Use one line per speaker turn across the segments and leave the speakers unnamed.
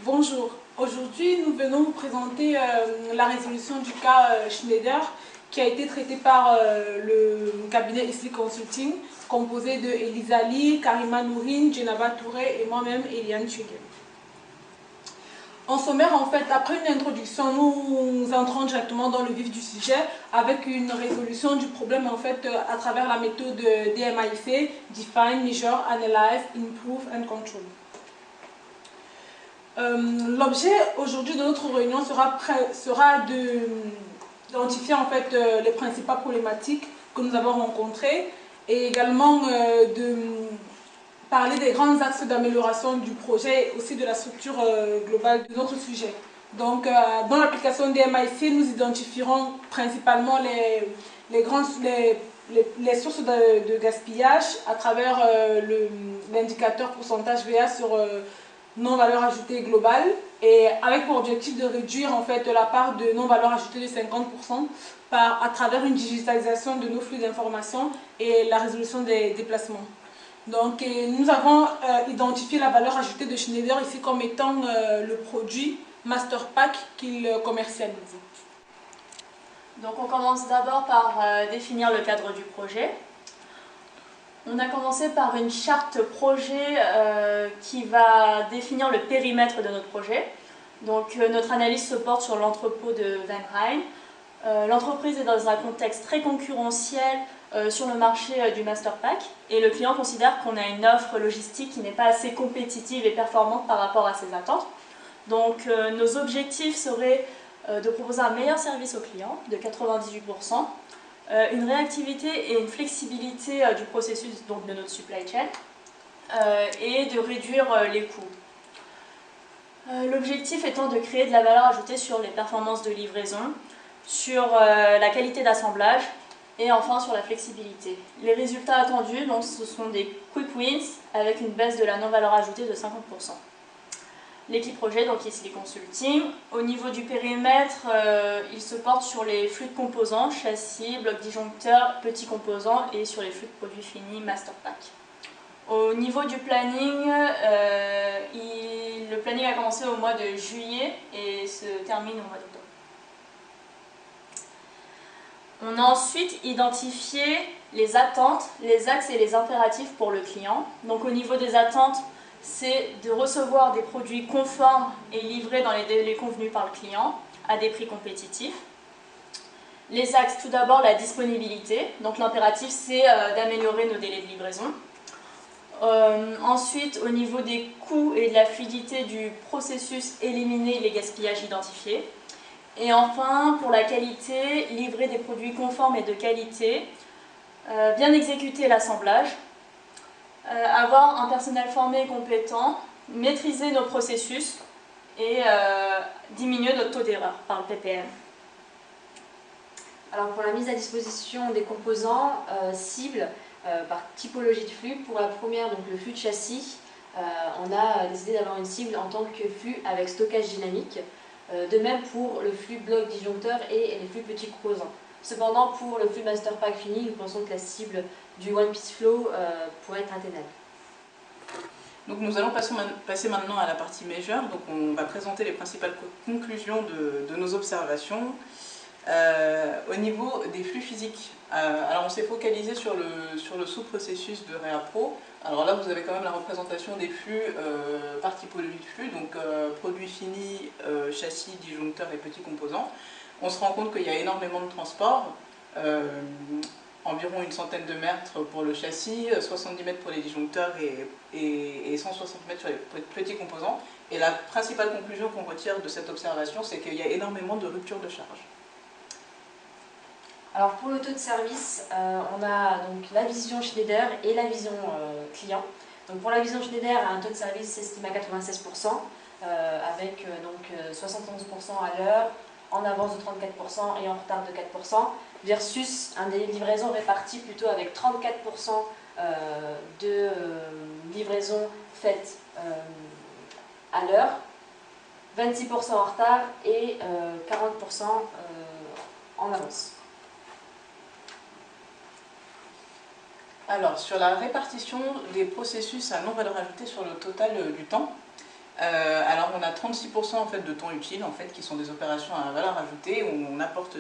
Bonjour, aujourd'hui nous venons vous présenter la résolution du cas Schneider qui a été traité par le cabinet Isli Consulting composé de Elisa Lee, Karima Nourine, Djenaba Touré et moi-même Eliane Tchugel. En sommaire, en fait, après une introduction, nous entrons directement dans le vif du sujet avec une résolution du problème en fait à travers la méthode DMAIC, Define, Measure, Analyze, Improve and Control. L'objet aujourd'hui de notre réunion sera d'identifier en fait les principales problématiques que nous avons rencontrées et également de parler des grands axes d'amélioration du projet et aussi de la structure globale de notre sujet. Donc dans l'application DMAIC, nous identifierons principalement les sources de gaspillage à travers l'indicateur pourcentage VA sur non-valeur ajoutée globale et avec pour objectif de réduire en fait la part de non-valeur ajoutée de 50% à travers une digitalisation de nos flux d'informations et la résolution des déplacements. Donc nous avons identifié la valeur ajoutée de Schneider ici comme étant le produit Master Pack qu'il commercialise.
Donc on commence d'abord par définir le cadre du projet. On a commencé par une charte projet qui va définir le périmètre de notre projet. Donc notre analyse se porte sur l'entrepôt de Weinheim. L'entreprise est dans un contexte très concurrentiel sur le marché du Master Pack et le client considère qu'on a une offre logistique qui n'est pas assez compétitive et performante par rapport à ses attentes. Donc nos objectifs seraient de proposer un meilleur service au client de 98%, une réactivité et une flexibilité du processus donc, de notre supply chain et de réduire les coûts. L'objectif étant de créer de la valeur ajoutée sur les performances de livraison, sur la qualité d'assemblage et enfin sur la flexibilité. Les résultats attendus, donc, ce sont des quick wins avec une baisse de la non-valeur ajoutée de 50%. L'équipe projet, donc ici les consulting, au niveau du périmètre, il se porte sur les flux de composants, châssis, blocs disjoncteurs, petits composants et sur les flux de produits finis Master Pack. Au niveau du planning, le planning a commencé au mois de juillet et se termine au mois d'octobre. On a ensuite identifié les attentes, les axes et les impératifs pour le client. Donc au niveau des attentes, c'est de recevoir des produits conformes et livrés dans les délais convenus par le client à des prix compétitifs. Les axes, tout d'abord la disponibilité. Donc l'impératif, c'est d'améliorer nos délais de livraison. Ensuite, au niveau des coûts et de la fluidité du processus, éliminer les gaspillages identifiés. Et enfin, pour la qualité, livrer des produits conformes et de qualité, bien exécuter l'assemblage, avoir un personnel formé et compétent, maîtriser nos processus et diminuer notre taux d'erreur par le PPM.
Alors pour la mise à disposition des composants cibles par typologie de flux, pour la première, donc le flux de châssis, on a décidé d'avoir une cible en tant que flux avec stockage dynamique. De même pour le flux bloc disjoncteur et les flux petits composants. Cependant, pour le flux Master Pack fini, nous pensons que la cible du One Piece Flow pourrait être atteignable.
Donc nous allons passer maintenant à la partie Measure. Donc on va présenter les principales conclusions de nos observations. Au niveau des flux physiques, alors on s'est focalisé sur le sous-processus de ReaPro. Alors là vous avez quand même la représentation des flux par typologie de flux, donc produits finis, châssis, disjoncteurs et petits composants. On se rend compte qu'il y a énormément de transports, environ une centaine de mètres pour le châssis, 70 mètres pour les disjoncteurs et 160 mètres sur les petits composants. Et la principale conclusion qu'on retire de cette observation, c'est qu'il y a énormément de ruptures de charge.
Alors pour le taux de service, on a donc la vision Schneider et la vision client. Donc pour la vision Schneider, un taux de service estimé à 96%, avec donc 71% à l'heure, en avance de 34% et en retard de 4%, versus un délai de livraison réparti plutôt avec 34% de livraison faite à l'heure, 26% en retard et 40% en avance.
Alors, sur la répartition des processus à non-valeur ajoutée sur le total du temps, Alors on a 36% en fait, de temps utile en fait, qui sont des opérations à valeur ajoutée où on apporte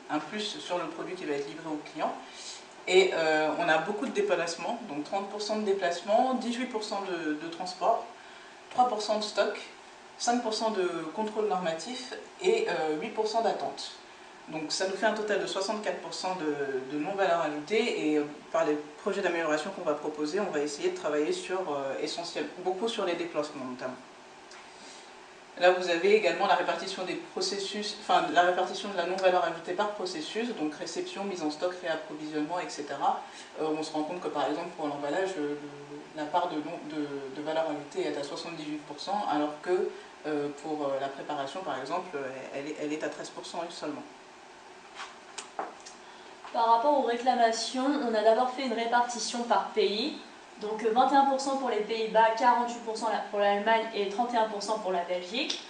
un plus sur le produit qui va être livré au client. Et on a beaucoup de déplacements, donc 30% de déplacements, 18% de transport, 3% de stock, 5% de contrôle normatif et 8% d'attente. Donc ça nous fait un total de 64% de non-valeur ajoutée et par les projets d'amélioration qu'on va proposer, on va essayer de travailler sur beaucoup sur les déplacements notamment. Là vous avez également la répartition des processus, enfin la répartition de la non-valeur ajoutée par processus, donc réception, mise en stock, réapprovisionnement, etc. On se rend compte que par exemple pour l'emballage, la part de valeur ajoutée est à 78%, alors que pour la préparation par exemple, elle est à 13% seulement.
Par rapport aux réclamations, on a d'abord fait une répartition par pays. Donc 21% pour les Pays-Bas, 48% pour l'Allemagne et 31% pour la Belgique.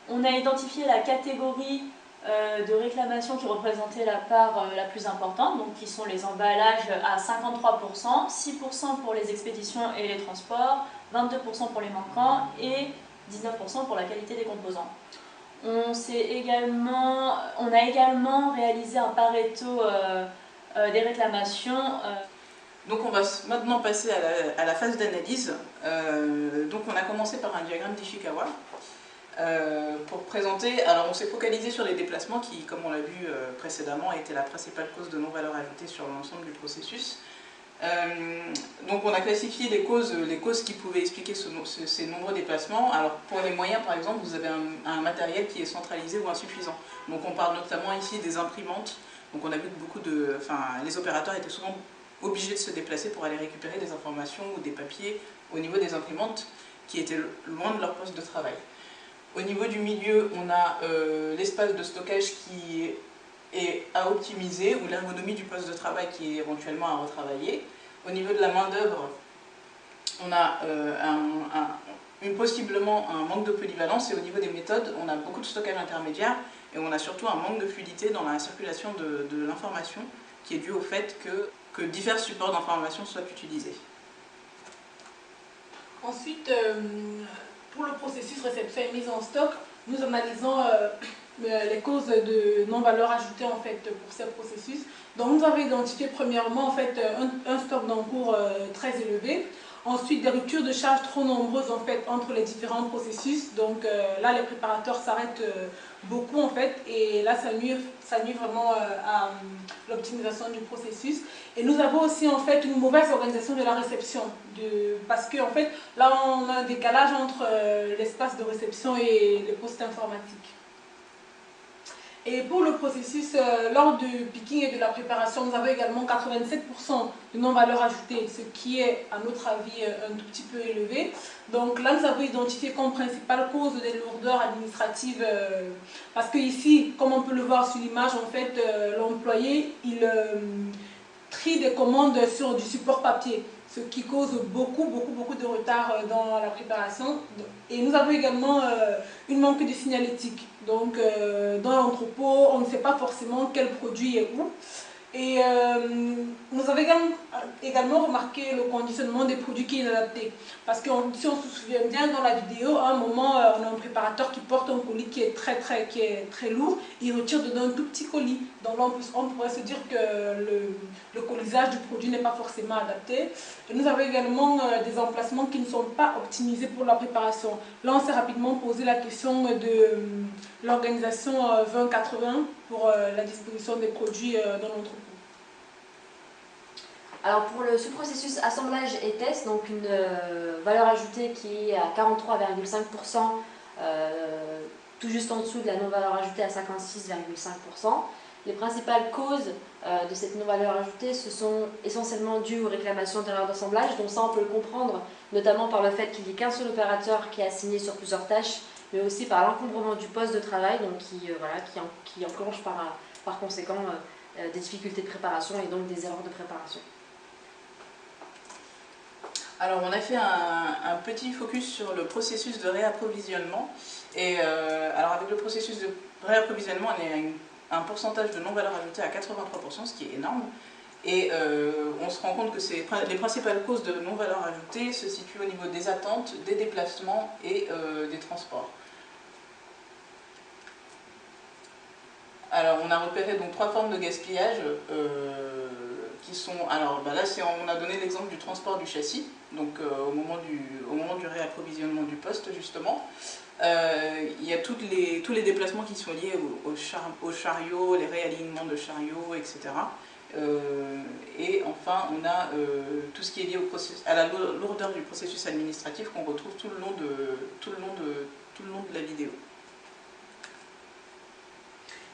On a identifié la catégorie de réclamations qui représentait la part la plus importante, donc qui sont les emballages à 53%, 6% pour les expéditions et les transports, 22% pour les manquants et 19% pour la qualité des composants. On a également réalisé un Pareto des réclamations.
Donc on va maintenant passer à la phase d'analyse. Donc on a commencé par un diagramme d'Ishikawa pour présenter. Alors on s'est focalisé sur les déplacements qui, comme on l'a vu précédemment, étaient la principale cause de non-valeur ajoutée sur l'ensemble du processus. Donc on a classifié les causes qui pouvaient expliquer ces nombreux déplacements. Alors pour les moyens par exemple, vous avez un matériel qui est centralisé ou insuffisant. Donc on parle notamment ici des imprimantes. Donc on a vu que les opérateurs étaient souvent obligés de se déplacer pour aller récupérer des informations ou des papiers au niveau des imprimantes qui étaient loin de leur poste de travail. Au niveau du milieu, on a l'espace de stockage qui est à optimiser ou l'ergonomie du poste de travail qui est éventuellement à retravailler. Au niveau de la main-d'œuvre, on a possiblement un manque de polyvalence et au niveau des méthodes, on a beaucoup de stockage intermédiaire et on a surtout un manque de fluidité dans la circulation de l'information qui est dû au fait que divers supports d'information soient utilisés.
Ensuite, pour le processus réception et mise en stock, nous analysons les causes de non-valeur ajoutée en fait, pour ces processus. Donc nous avons identifié premièrement en fait, un stock d'encours très élevé. Ensuite, des ruptures de charge trop nombreuses en fait, entre les différents processus. Donc là, les préparateurs s'arrêtent beaucoup en fait, et là, ça nuit vraiment à l'optimisation du processus. Et nous avons aussi en fait une mauvaise organisation de la réception, parce que en fait, là, on a un décalage entre l'espace de réception et les postes informatiques. Et pour le processus, lors du picking et de la préparation, nous avons également 87% de non-valeur ajoutée, ce qui est, à notre avis, un tout petit peu élevé. Donc là, nous avons identifié comme principale cause des lourdeurs administratives, parce que ici, comme on peut le voir sur l'image, en fait, l'employé, il trie des commandes sur du support papier, ce qui cause beaucoup de retard dans la préparation. Et nous avons également une manque de signalétique. Donc dans l'entrepôt, on ne sait pas forcément quel produit est où. Et nous avons également remarqué le conditionnement des produits qui est inadapté. Parce que si on se souvient bien dans la vidéo, à un moment, on a un préparateur qui porte un colis qui est très lourd, il retire dedans un tout petit colis. Donc là, on pourrait se dire que le colisage du produit n'est pas forcément adapté. Et nous avons également des emplacements qui ne sont pas optimisés pour la préparation. Là, on s'est rapidement posé la question de l'organisation 2080 pour la disposition des produits dans l'entrepôt.
Alors pour le sous-processus assemblage et test, donc une valeur ajoutée qui est à 43,5%, tout juste en dessous de la non-valeur ajoutée à 56,5%. Les principales causes de cette non-valeur ajoutée se sont essentiellement dues aux réclamations d'erreurs d'assemblage, donc ça on peut le comprendre, notamment par le fait qu'il n'y ait qu'un seul opérateur qui est assigné sur plusieurs tâches, mais aussi par l'encombrement du poste de travail, donc qui enclenche par conséquent des difficultés de préparation et donc des erreurs de préparation.
Alors on a fait un petit focus sur le processus de réapprovisionnement. Et alors avec le processus de réapprovisionnement, on est à un pourcentage de non-valeur ajoutée à 83%, ce qui est énorme. Et on se rend compte que les principales causes de non-valeur ajoutée se situent au niveau des attentes, des déplacements et des transports. Alors on a repéré donc 3 formes de gaspillage qui sont... Alors là on a donné l'exemple du transport du châssis, donc au moment du réapprovisionnement du poste justement. Il y a tous les déplacements qui sont liés au chariot, les réalignements de chariots, etc. Et enfin, on a tout ce qui est lié à la lourdeur du processus administratif qu'on retrouve tout le long de la vidéo.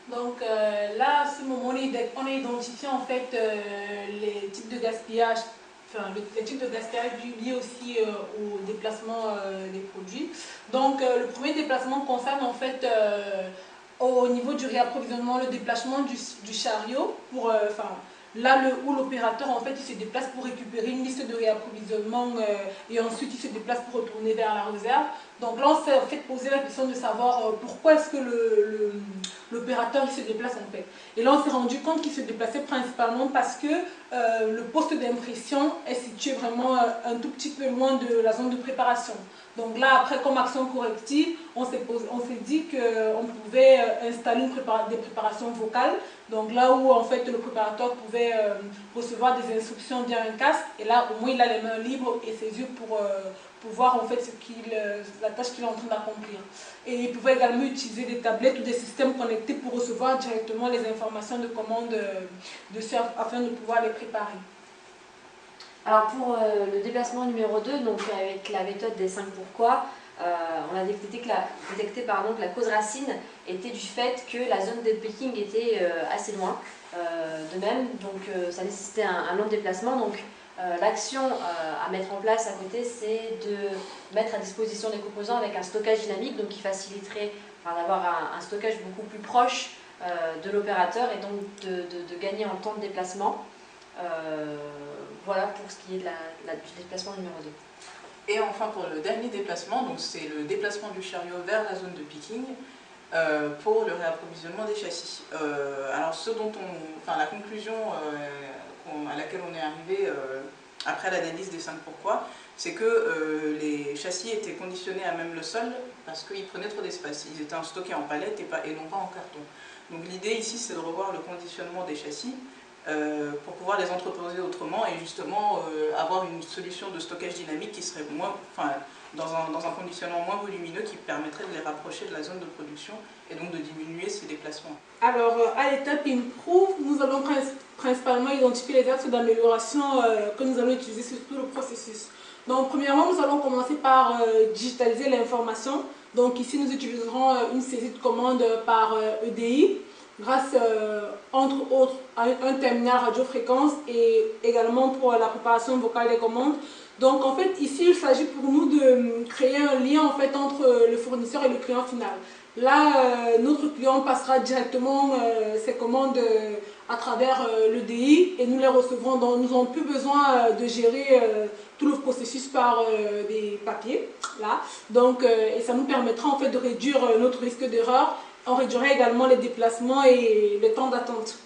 Donc là, à ce moment, on a identifié en fait les types de gaspillage, les types de gaspillage liés aussi au déplacement des produits. Donc le premier déplacement concerne en fait au niveau du réapprovisionnement, le déplacement du chariot pour, là où l'opérateur en fait il se déplace pour récupérer une liste de réapprovisionnement et ensuite il se déplace pour retourner vers la réserve. Donc là on s'est en fait posé la question de savoir pourquoi est-ce que l'opérateur il se déplace en fait. Et là on s'est rendu compte qu'il se déplaçait principalement parce que le poste d'impression est situé vraiment un tout petit peu loin de la zone de préparation. Donc là, après, comme action corrective, on s'est dit qu'on pouvait installer des préparations vocales. Donc là où, en fait, le préparateur pouvait recevoir des instructions via un casque. Et là, au moins, il a les mains libres et ses yeux pour voir, en fait, la tâche qu'il est en train d'accomplir. Et il pouvait également utiliser des tablettes ou des systèmes connectés pour recevoir directement les informations de commande de surf afin de pouvoir les préparer.
Alors pour le déplacement numéro 2, donc avec la méthode des 5 pourquoi, on a détecté que la cause racine était du fait que la zone de picking était assez loin. De même, donc ça nécessitait un long déplacement. Donc l'action à mettre en place à côté, c'est de mettre à disposition des composants avec un stockage dynamique, donc qui faciliterait d'avoir un stockage beaucoup plus proche de l'opérateur et donc de gagner en temps de déplacement. Voilà pour ce qui est du déplacement numéro 2.
Et enfin pour le dernier déplacement, donc c'est le déplacement du chariot vers la zone de picking pour le réapprovisionnement des châssis. Alors la conclusion à laquelle on est arrivé après l'analyse des 5 pourquoi, c'est que les châssis étaient conditionnés à même le sol parce qu'ils prenaient trop d'espace. Ils étaient stockés en palette et non pas en carton. Donc l'idée ici c'est de revoir le conditionnement des châssis pour pouvoir les entreposer autrement et justement avoir une solution de stockage dynamique qui serait dans un conditionnement moins volumineux qui permettrait de les rapprocher de la zone de production et donc de diminuer ces déplacements.
Alors à l'étape Improve, nous allons principalement identifier les axes d'amélioration que nous allons utiliser sur tout le processus. Donc premièrement, nous allons commencer par digitaliser l'information. Donc ici nous utiliserons une saisie de commande par EDI. Grâce, entre autres, à un terminal radiofréquence et également pour la préparation vocale des commandes. Donc, en fait, ici, il s'agit pour nous de créer un lien en fait, entre le fournisseur et le client final. Là, notre client passera directement ses commandes à travers l'EDI et nous les recevrons. Donc, nous n'avons plus besoin de gérer tout le processus par des papiers. Là. Donc, et ça nous permettra en fait, de réduire notre risque d'erreur. On réduirait également les déplacements et le temps d'attente.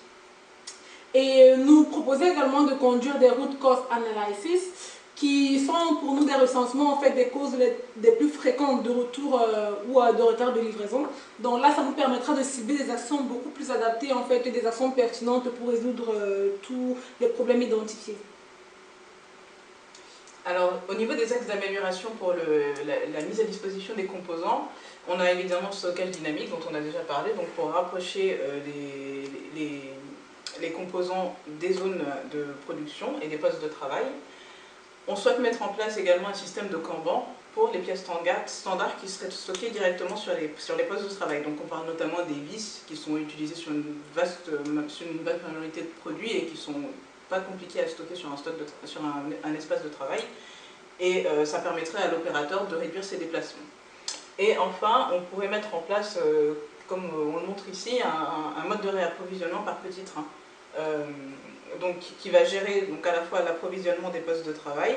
Et nous proposons également de conduire des root cause analysis qui sont pour nous des recensements en fait, des causes les plus fréquentes de retour ou de retard de livraison. Donc là, ça nous permettra de cibler des actions beaucoup plus adaptées en fait, et des actions pertinentes pour résoudre tous les problèmes identifiés.
Alors, au niveau des axes d'amélioration pour la mise à disposition des composants, on a évidemment le stockage dynamique dont on a déjà parlé, donc pour rapprocher les composants des zones de production et des postes de travail. On souhaite mettre en place également un système de Kanban pour les pièces standards qui seraient stockées directement sur les postes de travail. Donc on parle notamment des vis qui sont utilisées sur une vaste majorité de produits et qui ne sont pas compliqués à stocker sur un espace de travail. Et ça permettrait à l'opérateur de réduire ses déplacements. Et enfin, on pourrait mettre en place, comme on le montre ici, un mode de réapprovisionnement par petit train. Donc, qui va gérer donc, à la fois l'approvisionnement des postes de travail,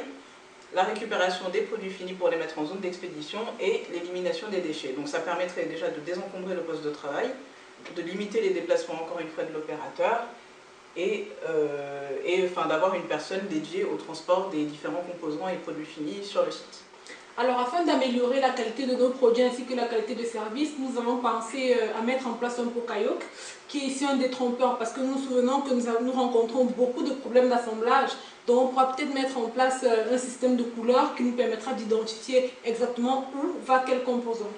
la récupération des produits finis pour les mettre en zone d'expédition et l'élimination des déchets. Donc ça permettrait déjà de désencombrer le poste de travail, de limiter les déplacements encore une fois de l'opérateur et enfin, d'avoir une personne dédiée au transport des différents composants et produits finis sur le site.
Alors, afin d'améliorer la qualité de nos produits ainsi que la qualité de service, nous avons pensé à mettre en place un Pokayok, qui est ici un détrompeur, parce que nous nous souvenons que nous rencontrons beaucoup de problèmes d'assemblage. Donc, on pourra peut-être mettre en place un système de couleurs qui nous permettra d'identifier exactement où va quel composant.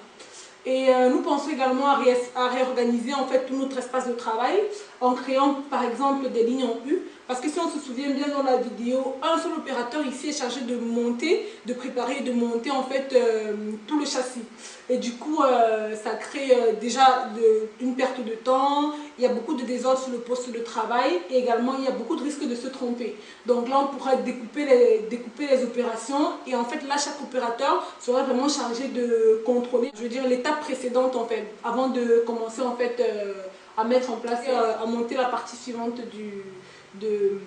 Et nous pensons également à réorganiser en fait tout notre espace de travail en créant par exemple des lignes en U. Parce que si on se souvient bien dans la vidéo, un seul opérateur ici est chargé de monter, de préparer et de monter en fait tout le châssis. Et du coup, ça crée déjà une perte de temps, il y a beaucoup de désordre sur le poste de travail et également il y a beaucoup de risques de se tromper. Donc là, on pourrait découper les opérations et en fait là, chaque opérateur serait vraiment chargé de contrôler, je veux dire, l'étape précédente en fait, avant de commencer en fait à mettre en place, à monter la partie suivante de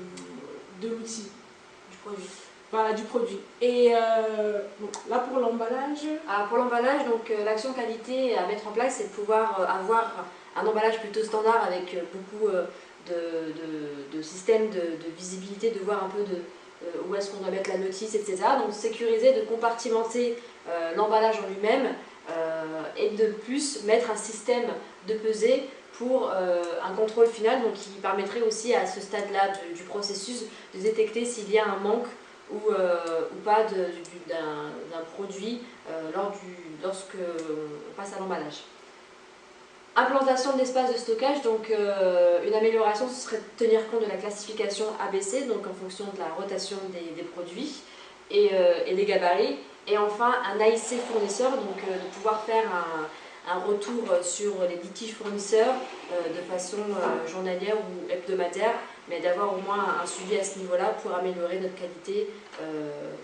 l'outil.
Du produit.
Voilà, du produit. Et bon, là pour l'emballage.
Pour l'emballage, donc l'action qualité à mettre en place, c'est de pouvoir avoir un emballage plutôt standard avec beaucoup de systèmes de visibilité, de voir un peu où est-ce qu'on doit mettre la notice, etc. Donc sécuriser, de compartimenter l'emballage en lui-même et de plus mettre un système de pesée pour un contrôle final, donc qui permettrait aussi à ce stade-là du processus de détecter s'il y a un manque ou pas d'un produit lorsque on passe à l'emballage. Implantation de l'espace de stockage, donc une amélioration, ce serait de tenir compte de la classification ABC, donc en fonction de la rotation des produits et des gabarits. Et enfin, un AIC fournisseur, donc de pouvoir faire un retour sur les litiges fournisseurs de façon journalière ou hebdomadaire, mais d'avoir au moins un suivi à ce niveau-là pour améliorer notre qualité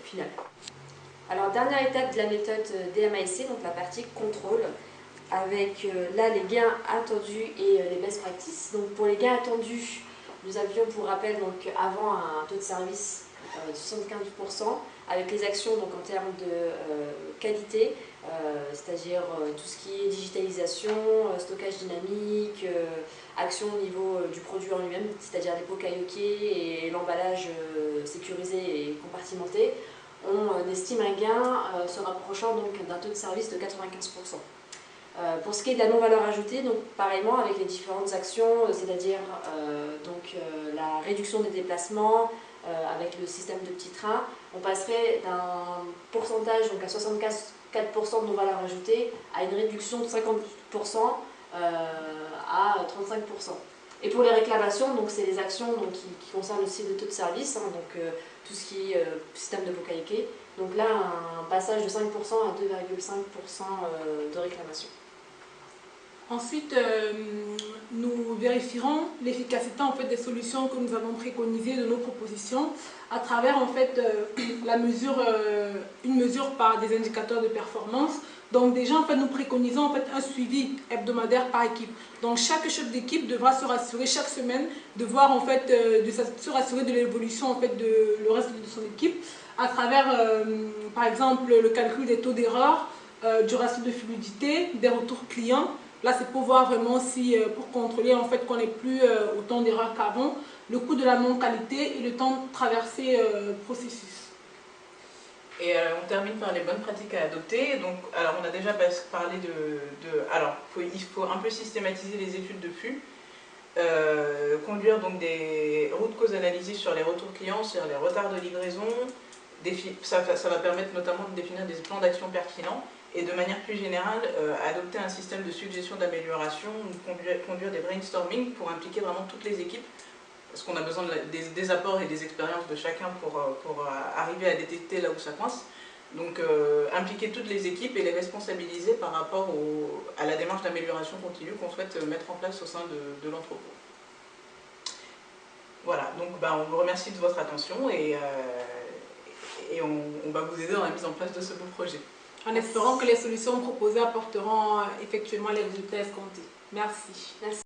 finale. Alors, dernière étape de la méthode DMAIC, donc la partie contrôle, avec là les gains attendus et les best practices. Donc pour les gains attendus, nous avions pour rappel donc avant un taux de service de 75%, avec les actions donc en termes de qualité, c'est-à-dire tout ce qui est digitalisation, stockage dynamique, action au niveau du produit en lui-même, c'est-à-dire les pots kayoké et l'emballage sécurisé et compartimenté. On estime un gain se rapprochant donc d'un taux de service de 95%. Pour ce qui est de la non-valeur ajoutée, donc pareillement avec les différentes actions, c'est-à-dire la réduction des déplacements avec le système de petits trains, on passerait d'un pourcentage donc à 64% de non-valeur ajoutée à une réduction de 50% à 35%. Et pour les réclamations, donc c'est les actions donc, qui concernent aussi le taux de service, donc tout ce qui est système de Pokayok. Donc là, un passage de 5% à 2,5% de réclamation.
Ensuite, nous vérifierons l'efficacité en fait, des solutions que nous avons préconisées de nos propositions à travers en fait, une mesure par des indicateurs de performance. Donc déjà, en fait, nous préconisons en fait, un suivi hebdomadaire par équipe. Donc chaque chef d'équipe devra se rassurer chaque semaine de voir en fait, se rassurer de l'évolution en fait, de le reste de son équipe à travers, par exemple, le calcul des taux d'erreur, du ratio de fluidité, des retours clients. Là, c'est pour voir vraiment si, pour contrôler en fait qu'on n'ait plus autant d'erreurs qu'avant, le coût de la non-qualité et le temps de traverser processus.
Et on termine par les bonnes pratiques à adopter. Donc, alors, on a déjà parlé il faut un peu systématiser les études de flux, conduire donc des routes cause analyses sur les retours clients, sur les retards de livraison. Ça va permettre notamment de définir des plans d'action pertinents. Et de manière plus générale, adopter un système de suggestion d'amélioration, conduire des brainstorming pour impliquer vraiment toutes les équipes, parce qu'on a besoin des apports et des expériences de chacun pour arriver à détecter là où ça coince. Donc impliquer toutes les équipes et les responsabiliser par rapport à la démarche d'amélioration continue qu'on souhaite mettre en place au sein de l'entrepôt. Voilà, donc on vous remercie de votre attention et on va vous aider dans la mise en place de ce beau projet.
En espérant que les solutions proposées apporteront effectivement les résultats escomptés. Merci.
Merci.